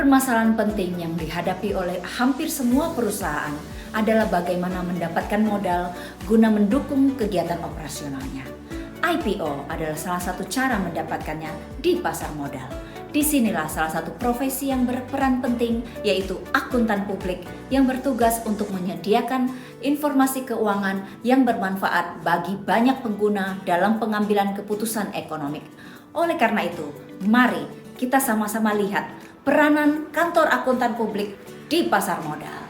Permasalahan penting yang dihadapi oleh hampir semua perusahaan adalah bagaimana mendapatkan modal guna mendukung kegiatan operasionalnya. IPO adalah salah satu cara mendapatkannya di pasar modal. Disinilah salah satu profesi yang berperan penting, yaitu akuntan publik yang bertugas untuk menyediakan informasi keuangan yang bermanfaat bagi banyak pengguna dalam pengambilan keputusan ekonomi. Oleh karena itu, mari kita sama-sama lihat peranan kantor akuntan publik di pasar modal.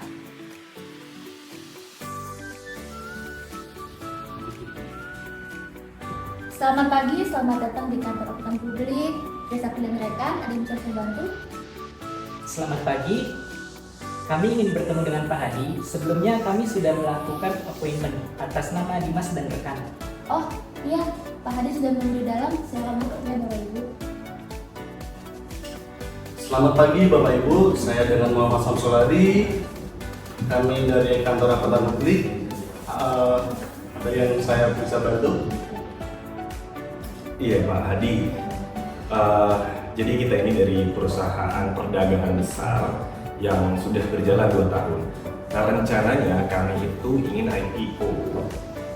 Selamat pagi, selamat datang di kantor akuntan publik. Desa Pilihan Rekan, ada yang bisa saya bantu? Selamat pagi, kami ingin bertemu dengan Pak Hadi. Sebelumnya kami sudah melakukan appointment atas nama Dimas dan rekan. Oh iya, Pak Hadi sudah menunggu di dalam. Silakan masuk ya Bapak Ibu. Selamat pagi Bapak Ibu, saya dengan Muhammad Samsuladi. Kami dari kantor akuntan publik. Ada yang saya bisa bantu? Iya Pak Hadi, jadi kita ini dari perusahaan perdagangan besar yang sudah berjalan 2 tahun. Nah rencananya kami itu ingin IPO,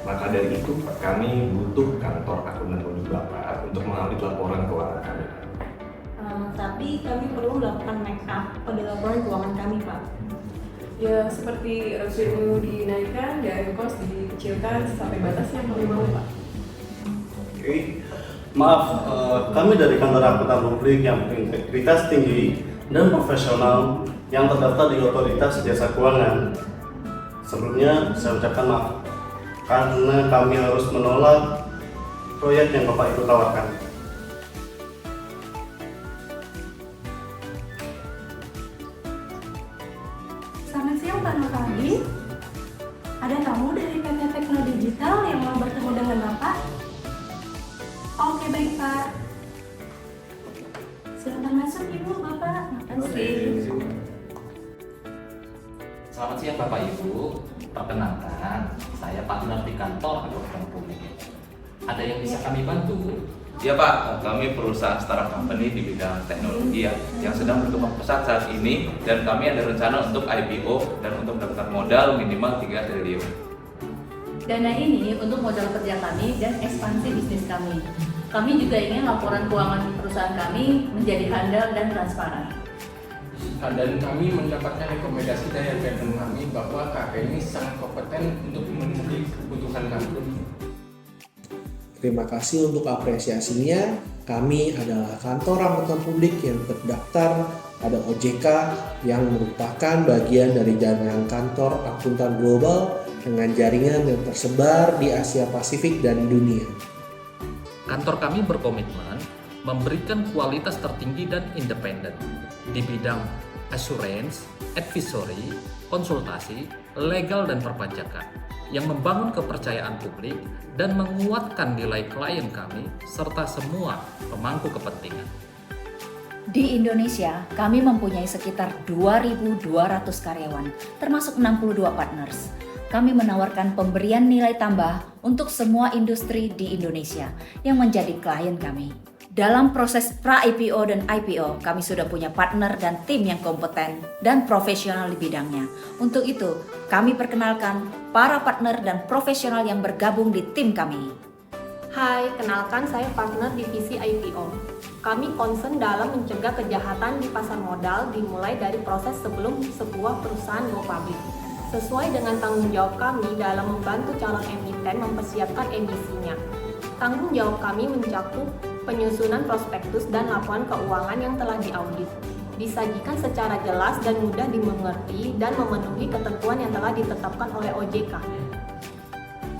maka dari itu kami butuh kantor akuntan publik Bapak untuk mengaudit laporan keuangan kami. Tapi kami perlu melakukan make up pada laporan keuangan kami, Pak. Ya, seperti revenue dinaikkan dan cost dikecilkan sampai batas yang kami mau, Pak. Oke. Maaf, kami dari kantor akuntan publik yang berintegritas tinggi dan profesional yang terdaftar di Otoritas Jasa Keuangan. Sebelumnya saya ucapkan maaf karena kami harus menolak proyek yang Bapak Ibu tawarkan. Selamat siang Pak Nurhadi. Ada tamu dari PT Tekno Digital yang mau bertemu dengan Bapak. Oke baik Pak. Silakan masuk Ibu, Bapak. Makasih. Selamat siang Bapak Ibu, perkenalkan saya partner di kantor akuntan publik. Ada yang bisa kami bantu? Ya Pak, kami perusahaan startup company di bidang teknologi yang sedang berkembang pesat saat ini, dan kami ada rencana untuk IPO dan untuk mendapatkan modal minimal 3 triliun. Dana ini untuk modal kerja kami dan ekspansi bisnis kami. Kami juga ingin laporan keuangan perusahaan kami menjadi handal dan transparan. Dan kami mendapatkan rekomendasi dari rekan kami bahwa kakak ini sangat kompeten untuk memenuhi kebutuhan kami. Terima kasih untuk apresiasinya. Kami adalah kantor akuntan publik yang terdaftar pada OJK yang merupakan bagian dari jaringan kantor akuntan global dengan jaringan yang tersebar di Asia Pasifik dan dunia. Kantor kami berkomitmen memberikan kualitas tertinggi dan independen di bidang assurance, advisory, konsultasi, legal dan perpajakan yang membangun kepercayaan publik dan menguatkan nilai klien kami serta semua pemangku kepentingan. Di Indonesia, kami mempunyai sekitar 2.200 karyawan, termasuk 62 partners. Kami menawarkan pemberian nilai tambah untuk semua industri di Indonesia yang menjadi klien kami. Dalam proses pra-IPO dan IPO, kami sudah punya partner dan tim yang kompeten dan profesional di bidangnya. Untuk itu, kami perkenalkan para partner dan profesional yang bergabung di tim kami. Hai, kenalkan saya partner divisi IPO. Kami concern dalam mencegah kejahatan di pasar modal dimulai dari proses sebelum sebuah perusahaan go public. Sesuai dengan tanggung jawab kami dalam membantu calon emiten mempersiapkan emisinya. Tanggung jawab kami mencakup penyusunan prospektus dan laporan keuangan yang telah diaudit, disajikan secara jelas dan mudah dimengerti dan memenuhi ketentuan yang telah ditetapkan oleh OJK.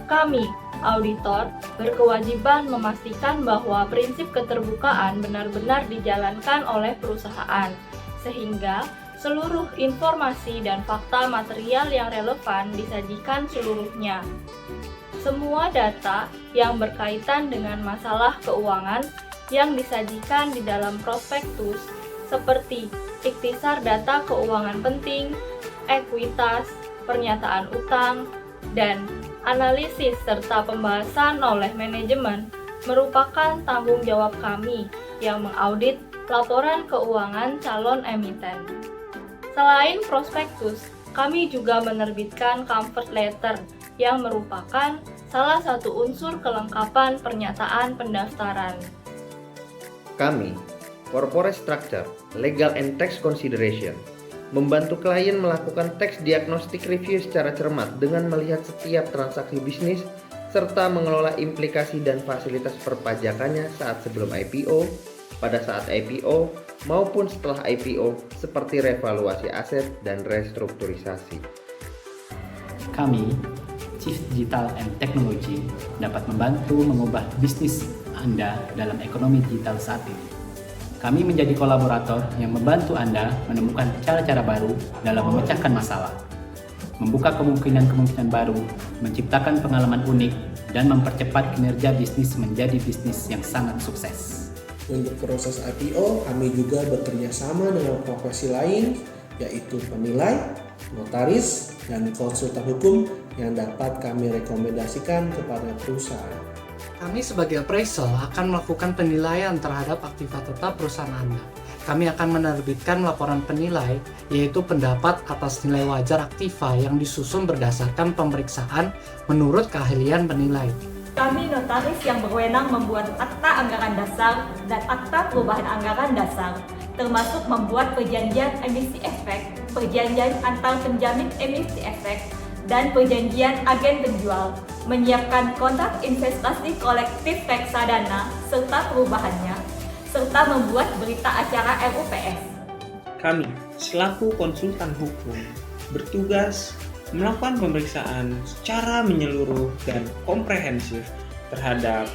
Kami, auditor, berkewajiban memastikan bahwa prinsip keterbukaan benar-benar dijalankan oleh perusahaan, sehingga seluruh informasi dan fakta material yang relevan disajikan seluruhnya. Semua data yang berkaitan dengan masalah keuangan yang disajikan di dalam prospektus seperti ikhtisar data keuangan penting, ekuitas, pernyataan utang, dan analisis serta pembahasan oleh manajemen merupakan tanggung jawab kami yang mengaudit laporan keuangan calon emiten. Selain prospektus, kami juga menerbitkan comfort letter yang merupakan salah satu unsur kelengkapan pernyataan pendaftaran. Kami, Corporate Structure, Legal and Tax Consideration, membantu klien melakukan tax diagnostic review secara cermat dengan melihat setiap transaksi bisnis serta mengelola implikasi dan fasilitas perpajakannya saat sebelum IPO, pada saat IPO, maupun setelah IPO seperti revaluasi aset dan restrukturisasi. Kami, Chief Digital and Technology, dapat membantu mengubah bisnis Anda dalam ekonomi digital saat ini. Kami menjadi kolaborator yang membantu Anda menemukan cara-cara baru dalam memecahkan masalah, membuka kemungkinan-kemungkinan baru, menciptakan pengalaman unik, dan mempercepat kinerja bisnis menjadi bisnis yang sangat sukses. Untuk proses IPO, kami juga bekerja sama dengan profesi lain, yaitu penilai, notaris, dan konsultan hukum yang dapat kami rekomendasikan kepada perusahaan. Kami sebagai appraisal akan melakukan penilaian terhadap aktiva tetap perusahaan Anda. Kami akan menerbitkan laporan penilai, yaitu pendapat atas nilai wajar aktiva yang disusun berdasarkan pemeriksaan menurut keahlian penilai. Kami notaris yang berwenang membuat akta anggaran dasar dan akta perubahan anggaran dasar, termasuk membuat perjanjian emisi efek, perjanjian antar penjamin emisi efek, dan perjanjian agen penjual, menyiapkan kontrak investasi kolektif reksadana serta perubahannya, serta membuat berita acara RUPS. Kami, selaku konsultan hukum, bertugas melakukan pemeriksaan secara menyeluruh dan komprehensif terhadap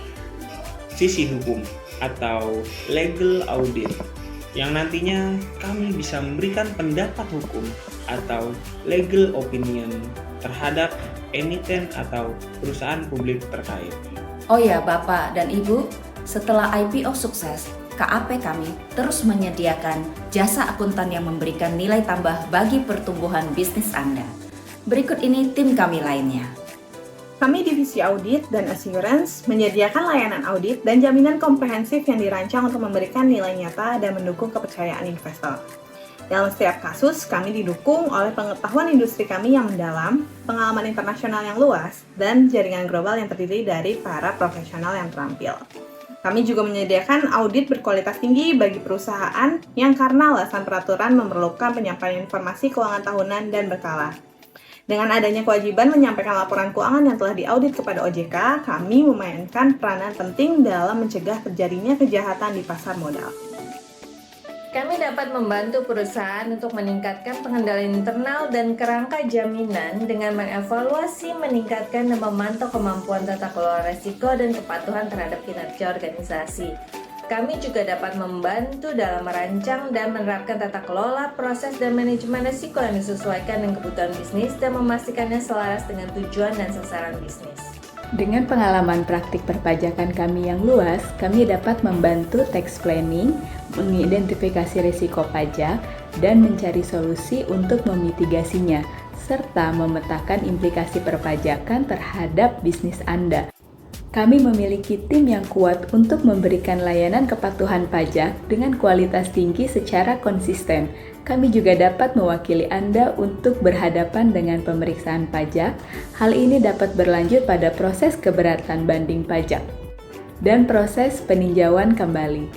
sisi hukum atau legal audit, yang nantinya kami bisa memberikan pendapat hukum atau legal opinion terhadap emiten atau perusahaan publik terkait. Oh ya Bapak dan Ibu, setelah IPO sukses, KAP kami terus menyediakan jasa akuntan yang memberikan nilai tambah bagi pertumbuhan bisnis Anda. Berikut ini tim kami lainnya. Kami Divisi Audit dan Assurance menyediakan layanan audit dan jaminan komprehensif yang dirancang untuk memberikan nilai nyata dan mendukung kepercayaan investor. Dalam setiap kasus, kami didukung oleh pengetahuan industri kami yang mendalam, pengalaman internasional yang luas, dan jaringan global yang terdiri dari para profesional yang terampil. Kami juga menyediakan audit berkualitas tinggi bagi perusahaan yang karena alasan peraturan memerlukan penyampaian informasi keuangan tahunan dan berkala. Dengan adanya kewajiban menyampaikan laporan keuangan yang telah diaudit kepada OJK, kami memainkan peranan penting dalam mencegah terjadinya kejahatan di pasar modal. Kami dapat membantu perusahaan untuk meningkatkan pengendalian internal dan kerangka jaminan dengan mengevaluasi, meningkatkan dan memantau kemampuan tata kelola risiko dan kepatuhan terhadap kinerja organisasi. Kami juga dapat membantu dalam merancang dan menerapkan tata kelola, proses dan manajemen risiko yang disesuaikan dengan kebutuhan bisnis dan memastikannya selaras dengan tujuan dan sasaran bisnis. Dengan pengalaman praktik perpajakan kami yang luas, kami dapat membantu tax planning, mengidentifikasi risiko pajak, dan mencari solusi untuk memitigasinya, serta memetakan implikasi perpajakan terhadap bisnis Anda. Kami memiliki tim yang kuat untuk memberikan layanan kepatuhan pajak dengan kualitas tinggi secara konsisten. Kami juga dapat mewakili Anda untuk berhadapan dengan pemeriksaan pajak. Hal ini dapat berlanjut pada proses keberatan banding pajak dan proses peninjauan kembali.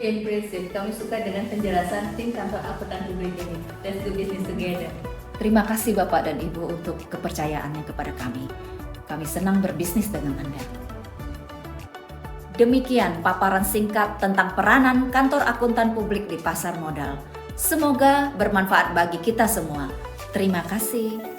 In prinsip, kami suka dengan penjelasan tim kantor akuntan publik ini. Let's do business together. Terima kasih Bapak dan Ibu untuk kepercayaannya kepada kami. Kami senang berbisnis dengan Anda. Demikian paparan singkat tentang peranan kantor akuntan publik di pasar modal. Semoga bermanfaat bagi kita semua. Terima kasih.